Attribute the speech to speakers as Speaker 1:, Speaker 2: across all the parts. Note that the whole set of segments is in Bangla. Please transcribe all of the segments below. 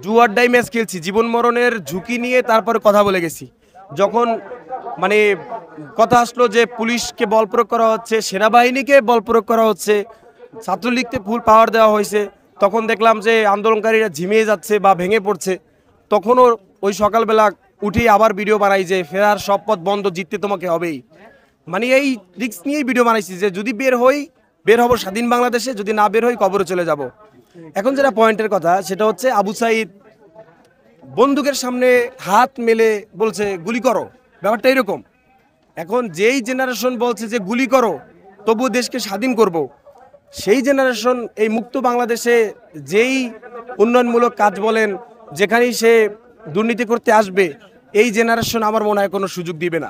Speaker 1: ডু অর ডাই ম্যাচ খেলছি, জীবন মরণের ঝুঁকি নিয়ে তারপরে কথা বলে গেছি। যখন মানে কথা আসলো যে পুলিশকে বল প্রয়োগ করা হচ্ছে, সেনাবাহিনীকে বল প্রয়োগ করা হচ্ছে, ছাত্রলীগকে ফুল পাওয়ার দেওয়া হয়েছে, তখন দেখলাম যে আন্দোলনকারীরা ঝিমিয়ে যাচ্ছে বা ভেঙে পড়ছে। তখনও ওই সকালবেলা উঠেই আবার ভিডিও বানাই যে ফেরার সব পথ বন্ধ, জিততে তোমাকে হবেই। মানে এই রিস্ক নিয়েই ভিডিও বানাইছি যে যদি বের হব স্বাধীন বাংলাদেশে, যদি না বের হই কবরে চলে যাব। এখন যেটা পয়েন্টের কথা সেটা হচ্ছে আবু সাইদ বন্দুকের সামনে হাত মেলে বলছে গুলি করো, ব্যাপারটা এরকম। এখন যেই জেনারেশন বলছে যে গুলি করো তবু দেশকে স্বাধীন করব, সেই জেনারেশন এই মুক্ত বাংলাদেশে যেই উন্নয়নমূলক কাজ বলেন, যেখানেই সে দুর্নীতি করতে আসবে, এই জেনারেশন আমার মনে হয় কোনো সুযোগ দিবে না।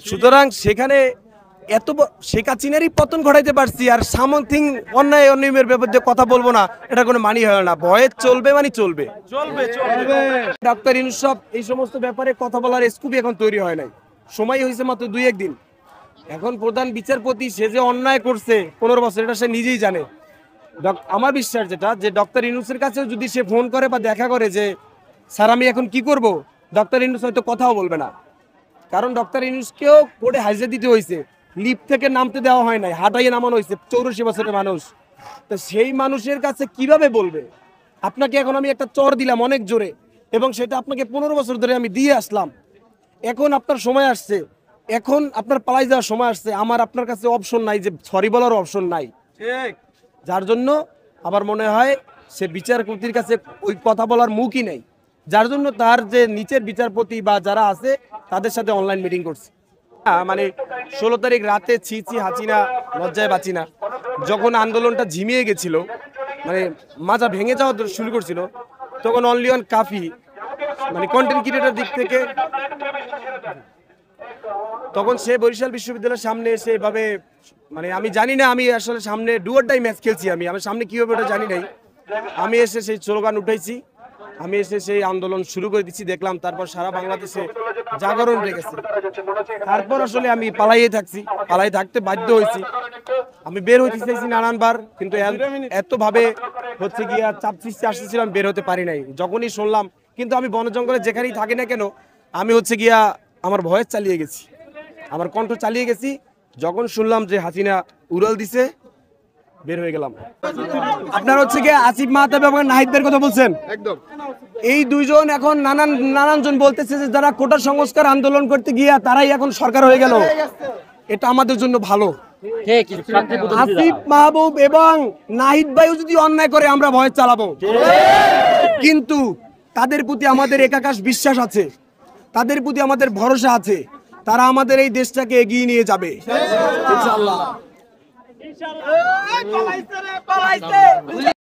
Speaker 1: সুতরাং সেখানে শেখ হাসিনারই পতন ঘটাইতে পারছি, আর সামথিং অন্যায় অনিয়মের ব্যাপারে কথা বলবো না, এটা কোনো মানি হয় না। ভয়ে চলবে, মানে চলবে। ডাক্তার ইউনূস এই সমস্ত ব্যাপারে কথা বলার স্কুপই এখন তৈরি হয় নাই, সময় হয়েছে মাত্র 2-1 দিন। এখন প্রধান বিচারপতি সে যে অন্যায় করছে 15 বছর, এটা সে নিজেই জানে। আমার বিশ্বাস যেটা, যে ডক্টর ইউনূসের কাছেও যদি সে ফোন করে বা দেখা করে যে স্যার আমি এখন কি করব, ডক্টর ইউনূস হয়তো কথাও বলবে না। কারণ ডক্টর ইউনূসকেও কোর্টে হাজিরা দিতে হয়েছে, লিফট থেকে নামতে দেওয়া হয় নাই, হাঁটাইয়ে নামানো হয়েছে 84 বছরের মানুষ। তো সেই মানুষের কাছে কিভাবে বলবে আপনাকে এখন আমি একটা চর দিলাম অনেক জোরে, এবং সেটা আপনাকে 15 বছর ধরে আমি দিয়ে আসলাম, এখন আপনার সময় আসছে, এখন আপনার পালাই যাওয়ার সময় আসছে, আমার আপনার কাছে অপশন নাই, যে সরি বলার অপশন নাই। যার জন্য আমার মনে হয় সে বিচারপতির কাছে ওই কথা বলার মুখই নেই, যার জন্য তার যে নিচের বিচারপতি বা যারা আছে তাদের সাথে অনলাইন মিটিং করছে। মানে 16 তারিখ রাতে ছি হাসিনা লজ্জায় বাঁচি না, যখন আন্দোলনটা ঝিমিয়ে গেছিল, মানে মাজা ভেঙে যাওয়া শুরু করছিল, তখন অনলি অন কাফি মানে কন্টেন্ট ক্রিয়েটর দিক থেকে, তখন সে বরিশাল বিশ্ববিদ্যালয়ের সামনে এসে এভাবে, মানে আমি জানি না, আমি আসলে সামনে ডু অর ডাই ম্যাচ খেলছি, আমি সামনে কী হবে ওটা জানি নাই। আমি এসে সেই স্লোগান উঠাইছি, আমি এসে সেই আন্দোলন শুরু করে দিচ্ছি, দেখলাম তারপর সারা বাংলাদেশে জাগরণ রেখেছে। তারপর আসলে আমি পালাই থাকতে বাধ্য হয়েছি। আমি বের হইতে চাইছি নানানবার, কিন্তু এতভাবে হচ্ছে গিয়া চাপ সৃষ্টি আসতেছিলাম, বের হতে পারি নাই। যখনই শুনলাম, কিন্তু আমি বন জঙ্গলে যেখানেই থাকি না কেন, আমি হচ্ছে গিয়া আমার ভয়েস চালিয়ে গেছি, আমার কণ্ঠ চালিয়ে গেছি। যখন শুনলাম যে হাসিনা উড়াল দিছে, বের হয়ে গেলাম। আপনার হচ্ছে গিয়ে আসিফ মাহতাব এবং নাহিদ ভাইয়ের কথা বলছেন, একদম এই দুইজন এখন নানানজন বলতেছে যে যারা কোটা সংস্কার আন্দোলন করতে গিয়া তারাই এখন সরকার হয়ে গেল, এটা আমাদের জন্য ভালো। আসিফ মাহবুব এবং নাহিদ ভাইও যদি অন্যায় করে আমরা ভয় চালাবো, কিন্তু তাদের প্রতি আমাদের একাকাশ বিশ্বাস আছে, তাদের প্রতি আমাদের ভরসা আছে, তারা আমাদের এই দেশটাকে এগিয়ে নিয়ে যাবে ইনশাআল্লাহ।